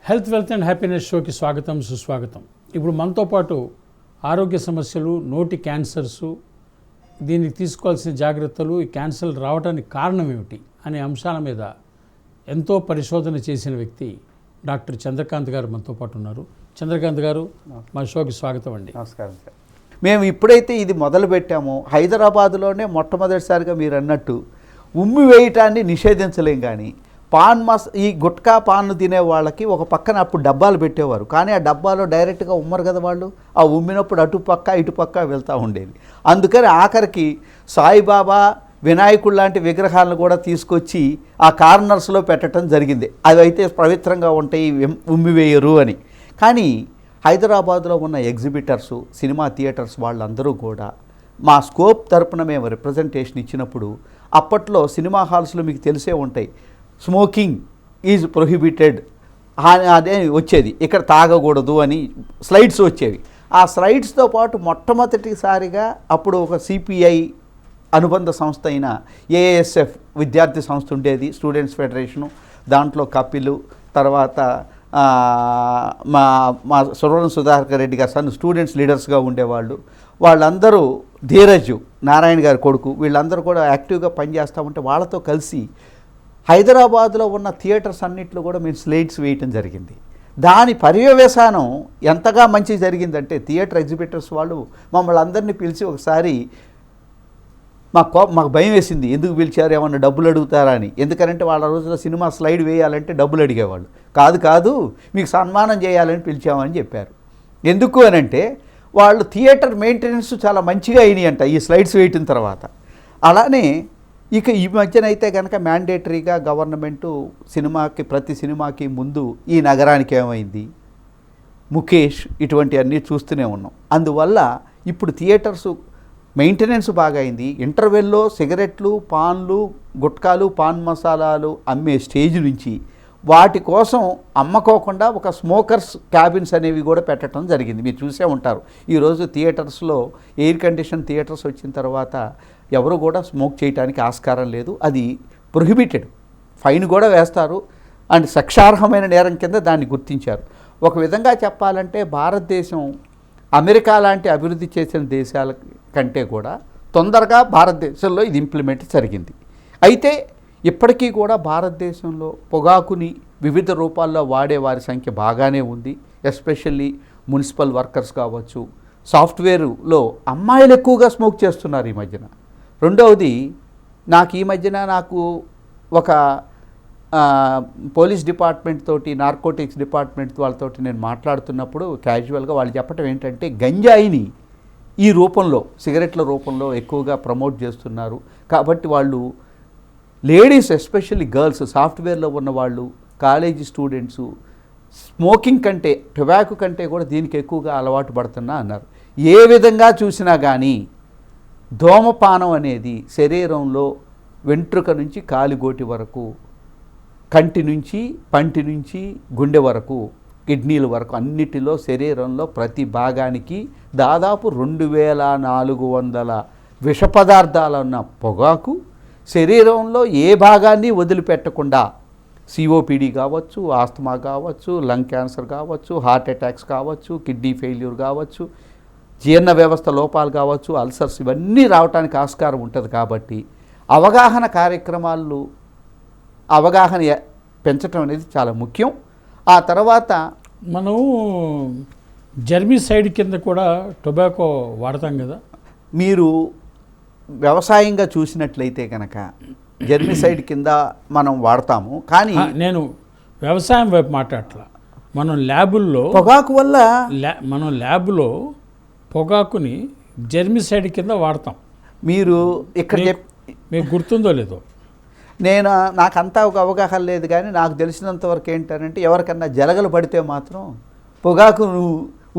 Health wealth and happiness షోకి స్వాగతం సుస్వాగతం. ఇప్పుడు మనతో పాటు ఆరోగ్య సమస్యలు, నోటి క్యాన్సర్సు, దీనికి తీసుకోవాల్సిన జాగ్రత్తలు, ఈ క్యాన్సర్ రావడానికి కారణం ఏమిటి అనే అంశాల మీద ఎంతో పరిశోధన చేసిన వ్యక్తి డాక్టర్ చంద్రకాంత్ గారు మనతో పాటు ఉన్నారు. చంద్రకాంత్ గారు, మా షోకి స్వాగతం అండి. నమస్కారం సార్. మేము ఇప్పుడైతే ఇది మొదలు పెట్టామో హైదరాబాద్లోనే మొట్టమొదటిసారిగా మీరు అన్నట్టు ఉమ్మి వేయటాన్ని నిషేధించలేం. కానీ ఈ గుట్కా పాన్ను తినే వాళ్ళకి ఒక పక్కన అప్పుడు డబ్బాలు పెట్టేవారు, కానీ ఆ డబ్బాలో డైరెక్ట్గా ఉమ్మరు కదా వాళ్ళు. ఆ ఉమ్మినప్పుడు అటుపక్క ఇటుపక్క వెళ్తూ ఉండేది. అందుకని ఆఖరికి సాయిబాబా, వినాయకుడు లాంటి విగ్రహాలను కూడా తీసుకొచ్చి ఆ కార్నర్స్లో పెట్టడం జరిగింది. అవి అయితే పవిత్రంగా ఉంటాయి, ఉమ్మివేయరు అని. కానీ హైదరాబాద్లో ఉన్న ఎగ్జిబిటర్సు, సినిమా థియేటర్స్ వాళ్ళందరూ కూడా మా స్కోప్ తరపున మేము రిప్రజెంటేషన్ ఇచ్చినప్పుడు, అప్పట్లో సినిమా హాల్స్లో మీకు తెలిసే ఉంటాయి, స్మోకింగ్ ఈజ్ ప్రొహిబిటెడ్ అదే వచ్చేది, ఇక్కడ తాగకూడదు అని స్లైడ్స్ వచ్చేవి. ఆ స్లైడ్స్తో పాటు మొట్టమొదటిసారిగా అప్పుడు ఒక సిపిఐ అనుబంధ సంస్థ అయిన ఏఎస్ఎఫ్ విద్యార్థి సంస్థ ఉండేది, స్టూడెంట్స్ ఫెడరేషను. దాంట్లో కపిలు, తర్వాత మా సురవరం సుధాకర్ రెడ్డి గారు సన్ స్టూడెంట్స్ లీడర్స్గా ఉండేవాళ్ళు. వాళ్ళందరూ, ధీరజు నారాయణ గారి కొడుకు, వీళ్ళందరూ కూడా యాక్టివ్గా పనిచేస్తూ ఉంటే వాళ్ళతో కలిసి హైదరాబాద్లో ఉన్న థియేటర్స్ అన్నింటిలో కూడా మేము స్లైడ్స్ వేయటం జరిగింది. దాని పర్యవసానం ఎంతగా మంచి జరిగిందంటే, థియేటర్ ఎగ్జిబిటర్స్ వాళ్ళు మమ్మల్ని అందరినీ పిలిచి ఒకసారి మాకు భయం వేసింది, ఎందుకు పిలిచారు, ఏమన్నా డబ్బులు అడుగుతారా అని. ఎందుకంటే వాళ్ళ రోజుల్లో సినిమా స్లైడ్ వేయాలంటే డబ్బులు అడిగేవాళ్ళు. కాదు మీకు సన్మానం చేయాలని పిలిచామని చెప్పారు. ఎందుకు అనంటే వాళ్ళు థియేటర్ మెయింటెనెన్స్ చాలా మంచిగా అయినాయి అంట ఈ స్లైడ్స్ వేయటం తర్వాత. అలానే ఇక ఈ మధ్యన అయితే కనుక మ్యాండేటరీగా గవర్నమెంటు ప్రతి సినిమాకి ముందు ఈ నగరానికి ఏమైంది, ముఖేష్, ఇటువంటి అన్నీ చూస్తూనే ఉన్నాం. అందువల్ల ఇప్పుడు థియేటర్సు మెయింటెనెన్స్ బాగా అయింది. ఇంటర్వెల్లో సిగరెట్లు, పాన్లు, గుట్కాలు, పాన్ మసాలాలు అమ్మే స్టేజ్ నుంచి వాటి కోసం అమ్మకోకుండా ఒక స్మోకర్స్ క్యాబిన్స్ అనేవి కూడా పెట్టడం జరిగింది. మీరు చూసే ఉంటారు, ఈరోజు థియేటర్స్లో ఎయిర్ కండిషన్ థియేటర్స్ వచ్చిన తర్వాత ఎవరు కూడా స్మోక్ చేయడానికి ఆస్కారం లేదు, అది ప్రొహిబిటెడ్, ఫైన్ కూడా వేస్తారు అండ్ శిక్షార్హమైన నేరం కింద దాన్ని గుర్తించారు. ఒక విధంగా చెప్పాలంటే భారతదేశం అమెరికా లాంటి అభివృద్ధి చేసిన దేశాల కంటే కూడా తొందరగా భారతదేశంలో ఇది ఇంప్లిమెంట్ జరిగింది. అయితే ఇప్పటికీ కూడా భారతదేశంలో పొగాకుని వివిధ రూపాల్లో వాడే వారి సంఖ్య బాగానే ఉంది. ఎస్పెషల్లీ మున్సిపల్ వర్కర్స్ కావచ్చు, సాఫ్ట్వేర్లో అమ్మాయిలు ఎక్కువగా స్మోక్ చేస్తున్నారు ఈ మధ్యన. రెండవది, నాకు ఒక పోలీస్ డిపార్ట్మెంట్ తోటి, నార్కోటిక్స్ డిపార్ట్మెంట్ వాళ్ళతోటి నేను మాట్లాడుతున్నప్పుడు క్యాజువల్గా వాళ్ళు చెప్పడం ఏంటంటే, గంజాయిని ఈ రూపంలో, సిగరెట్ల రూపంలో ఎక్కువగా ప్రమోట్ చేస్తున్నారు. కాబట్టి వాళ్ళు లేడీస్, ఎస్పెషల్లీ గర్ల్స్, సాఫ్ట్వేర్లో ఉన్న వాళ్ళు, కాలేజీ స్టూడెంట్సు స్మోకింగ్ కంటే, టొబాకో కంటే కూడా దీనికి ఎక్కువగా అలవాటు పడుతున్నా అన్నారు. ఏ విధంగా చూసినా కానీ ధూమపానం అనేది శరీరంలో వెంట్రుక నుంచి కాలిగోటి వరకు, కంటి నుంచి, పంటి నుంచి, గుండె వరకు, కిడ్నీల వరకు అన్నిటిలో శరీరంలో ప్రతి భాగానికి దాదాపు 2400 విష పదార్థాలు ఉన్న పొగాకు శరీరంలో ఏ భాగాన్ని వదిలిపెట్టకుండా, సిఓపిడి కావచ్చు, ఆస్తమా కావచ్చు, లంగ్ క్యాన్సర్ కావచ్చు, హార్ట్ అటాక్స్ కావచ్చు, కిడ్నీ ఫెయిల్యూర్ కావచ్చు, జీర్ణ వ్యవస్థ లోపాలు కావచ్చు, అల్సర్స్, ఇవన్నీ రావడానికి ఆస్కారం ఉంటుంది. కాబట్టి అవగాహన కార్యక్రమాలు, అవగాహన పెంచడం అనేది చాలా ముఖ్యం. ఆ తర్వాత మనం జర్మిసైడ్ కింద కూడా టొబాకో వాడతాం కదా. మీరు వ్యవసాయంగా చూసినట్లయితే కనుక జర్మిసైడ్ కింద మనం వాడతాము. కానీ నేను వ్యవసాయం వైపు మాట్లాడట్లా, మనం ల్యాబుల్లో పొగాకు వల్ల మనం ల్యాబ్లో పొగాకుని జర్మిసైడ్ కింద వాడతాం. మీరు ఇక్కడ మీకు గుర్తుందో లేదో, నాకంతా ఒక అవగాహన లేదు, కానీ నాకు తెలిసినంతవరకు ఏంటంటే, ఎవరికన్నా జలగలు పడితే మాత్రం పొగాకు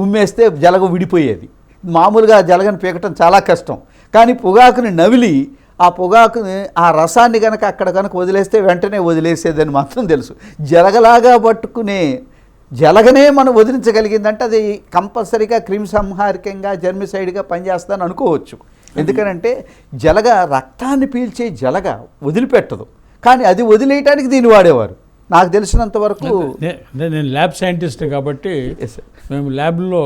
ఉమ్మేస్తే జలగ విడిపోయేది. మామూలుగా జలగను పీకటం చాలా కష్టం, కానీ పొగాకుని నవిలి ఆ పొగాకుని, ఆ రసాన్ని కనుక అక్కడ కనుక వదిలేస్తే వెంటనే వదిలేసేదని మాత్రం తెలుసు. జలగలాగా పట్టుకునే జలగనే మనం వదిలించగలిగిందంటే అది కంపల్సరీగా క్రిమిసంహారకంగా, జర్మిసైడ్గా పనిచేస్తుందని అనుకోవచ్చు. ఎందుకనంటే జలగ రక్తాన్ని పీల్చే జలగ వదిలిపెట్టదు, కానీ అది వదిలేయటానికి దీన్ని వాడేవారు. నాకు తెలిసినంత వరకు అంటే నేను ల్యాబ్ సైంటిస్ట్ కాబట్టి మేము ల్యాబ్లో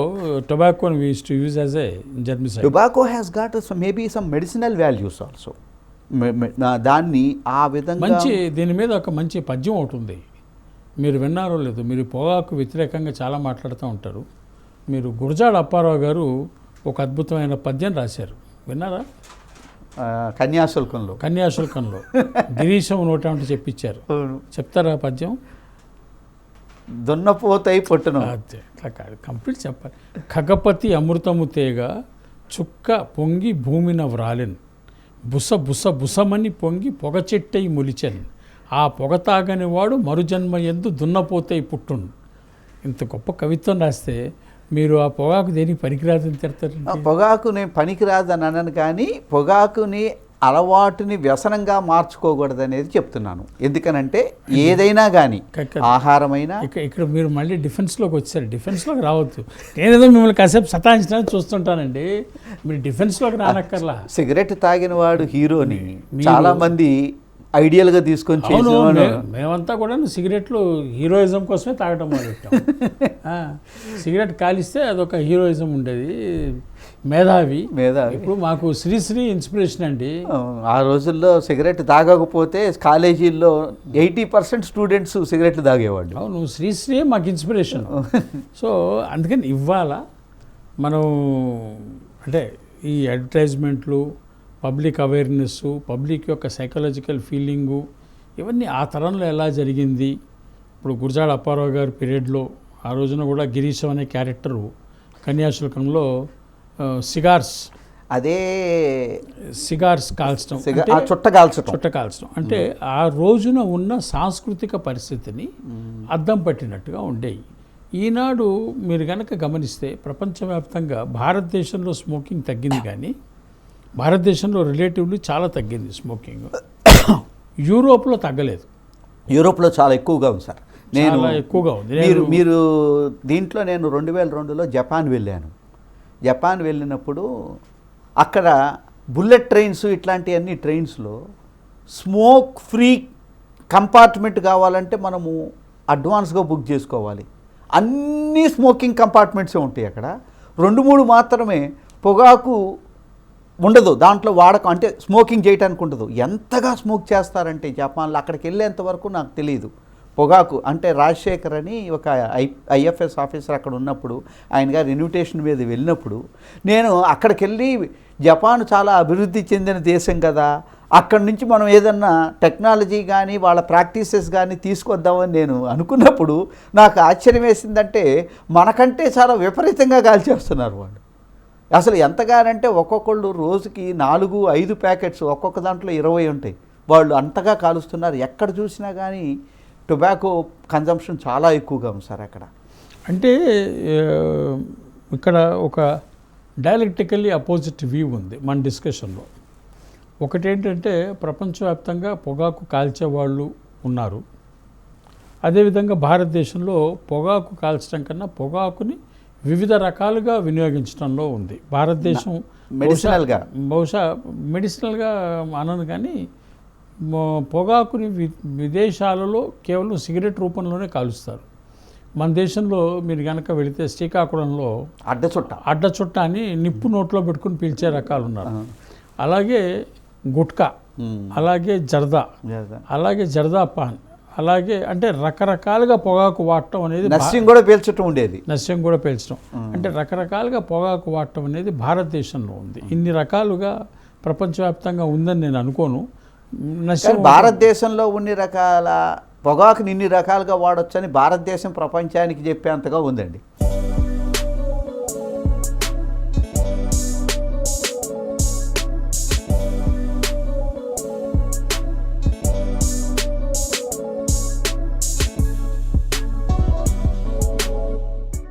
టొబాకోని we use to use as a germicide. Tobacco has got maybe some medicinal values also. దాన్ని ఆ విధంగా మంచి దీని మీద ఒక మంచి పద్యం ఒకటి ఉంది, మీరు విన్నారో లేదు. మీరు పొగాకు వ్యతిరేకంగా చాలా మాట్లాడుతూ ఉంటారు. మీరు గురజాడ అప్పారావు గారు ఒక అద్భుతమైన పద్యం రాశారు, విన్నారా? కన్యాశుల్కంలో గిరీశం నోటంటే చెప్పించారు, చెప్తారా పద్యం? దున్నపోతాయి పొట్టును కంప్లీట్ చెప్పాలి. ఖగపతి అమృతము తేగ చుక్క పొంగి భూమిన వ్రాలెన్, బుస బుస బుసమని పొంగి పొగ చెట్టై ములిచెన్, ఆ పొగ తాగని వాడు మరుజన్మ ఎందు దున్నపోతాయి పుట్టును. ఇంత గొప్ప కవిత్వం రాస్తే మీరు ఆ పొగాకు దేనికి పనికిరాదని తిడతారు? పొగాకుని పనికిరాదని అనను, కానీ పొగాకుని అలవాటుని వ్యసనంగా మార్చుకోకూడదు అనేది చెప్తున్నాను. ఎందుకనంటే ఏదైనా కానీ ఆహారమైనా ఇక్కడ మీరు మళ్ళీ డిఫెన్స్లోకి వచ్చారు. డిఫెన్స్లోకి రావద్దు. నేనేదో మిమ్మల్ని కాసేపు సతాయించడానికి చూస్తుంటానండి, మీరు డిఫెన్స్లోకి రానక్కర్లా. సిగరెట్ తాగిన వాడు హీరోని చాలా మంది ఐడియల్గా తీసుకొని మేమంతా కూడా సిగరెట్లు హీరోయిజం కోసమే తాగడం మొదలెట్టాం. సిగరెట్ కాలిస్తే అదొక హీరోయిజం ఉండేది, మేధావి. ఇప్పుడు మాకు శ్రీశ్రీ ఇన్స్పిరేషన్ అండి. ఆ రోజుల్లో సిగరెట్ తాగకపోతే కాలేజీల్లో 80% స్టూడెంట్స్ సిగరెట్లు తాగేవాళ్ళు. అవును, శ్రీశ్రీ మాకు ఇన్స్పిరేషన్. సో అందుకని ఇవాళ మనం అంటే ఈ అడ్వర్టైజ్మెంట్లు, పబ్లిక్ అవేర్నెస్, పబ్లిక్ యొక్క సైకలాజికల్ ఫీలింగు, ఇవన్నీ ఆ తరంలో ఎలా జరిగింది. ఇప్పుడు గురజాడ అప్పారావు గారి పీరియడ్లో ఆ రోజున కూడా గిరీశం అనే క్యారెక్టరు కన్యాశుల్కంలో సిగార్స్ కాల్చడం, చుట్ట కాల్చడం అంటే ఆ రోజున ఉన్న సాంస్కృతిక పరిస్థితిని అద్దం పట్టినట్టుగా ఉండేవి. ఈనాడు మీరు కనుక గమనిస్తే ప్రపంచవ్యాప్తంగా భారతదేశంలో స్మోకింగ్ తగ్గింది, కానీ భారతదేశంలో రిలేటివ్లీ చాలా తగ్గింది స్మోకింగ్. యూరోప్లో తగ్గలేదు. యూరోప్లో చాలా ఎక్కువగా ఉంది సార్. ఎక్కువగా ఉంది. మీరు దీంట్లో నేను 2002లో జపాన్ వెళ్ళినప్పుడు అక్కడ బుల్లెట్ ట్రైన్స్ ఇట్లాంటివన్నీ ట్రైన్స్లో స్మోక్ ఫ్రీ కంపార్ట్మెంట్ కావాలంటే మనము అడ్వాన్స్గా బుక్ చేసుకోవాలి. అన్నీ స్మోకింగ్ కంపార్ట్మెంట్సే ఉంటాయి. అక్కడ 2-3 మాత్రమే పొగాకు ఉండదు, దాంట్లో వాడకం అంటే స్మోకింగ్ చేయడానికి ఉండదు. ఎంతగా స్మోక్ చేస్తారంటే జపాన్లో, అక్కడికి వెళ్ళేంత వరకు నాకు తెలియదు. పొగాకు అంటే రాజశేఖర్ అని ఒక ఐఎఫ్ఎస్ ఆఫీసర్ అక్కడ ఉన్నప్పుడు, ఆయన గారు ఇన్విటేషన్ మీద వెళ్ళినప్పుడు నేను అక్కడికి వెళ్ళి, జపాన్ చాలా అభివృద్ధి చెందిన దేశం కదా, అక్కడి నుంచి మనం ఏదన్నా టెక్నాలజీ కానీ వాళ్ళ ప్రాక్టీసెస్ కానీ తీసుకొద్దామని నేను అనుకున్నప్పుడు నాకు ఆశ్చర్యం వేసిందంటే మనకంటే చాలా విపరీతంగా కాల్చేస్తున్నారు వాళ్ళు. అసలు ఎంతగానంటే ఒక్కొక్కళ్ళు రోజుకి 4-5 ప్యాకెట్స్, ఒక్కొక్క దాంట్లో 20 ఉంటాయి. వాళ్ళు అంతగా కాలుస్తున్నారు. ఎక్కడ చూసినా కానీ టొబాకో కన్జంప్షన్ చాలా ఎక్కువగా ఉంది సార్ అక్కడ. అంటే ఇక్కడ ఒక డైలెక్టికల్లీ అపోజిట్ వ్యూ ఉంది మన డిస్కషన్లో. ఒకటేంటంటే ప్రపంచవ్యాప్తంగా పొగాకు కాల్చేవాళ్ళు ఉన్నారు. అదేవిధంగా భారతదేశంలో పొగాకు కాల్చడం కన్నా పొగాకుని వివిధ రకాలుగా వినియోగించడంలో ఉంది భారతదేశం. బహుశా మెడిసినల్గా అనను, కానీ పొగాకుని విదేశాలలో కేవలం సిగరెట్ రూపంలోనే కాలుస్తారు. మన దేశంలో మీరు కనుక వెళితే శ్రీకాకుళంలో అడ్డచుట్ట అని నిప్పు నోట్లో పెట్టుకుని పీల్చే రకాలు ఉన్నారు. అలాగే గుట్కా, అలాగే అలాగే జర్దా పాన్, అలాగే అంటే రకరకాలుగా పొగాకు వాడటం అనేది, నస్యం కూడా పేల్చడం అంటే రకరకాలుగా పొగాకు వాడటం అనేది భారతదేశంలో ఉంది. ఇన్ని రకాలుగా ప్రపంచవ్యాప్తంగా ఉందని నేను అనుకోను. భారతదేశంలో ఉన్ని రకాల పొగాకుని ఇన్ని రకాలుగా వాడొచ్చని భారతదేశం ప్రపంచానికి చెప్పేంతగా ఉందండి.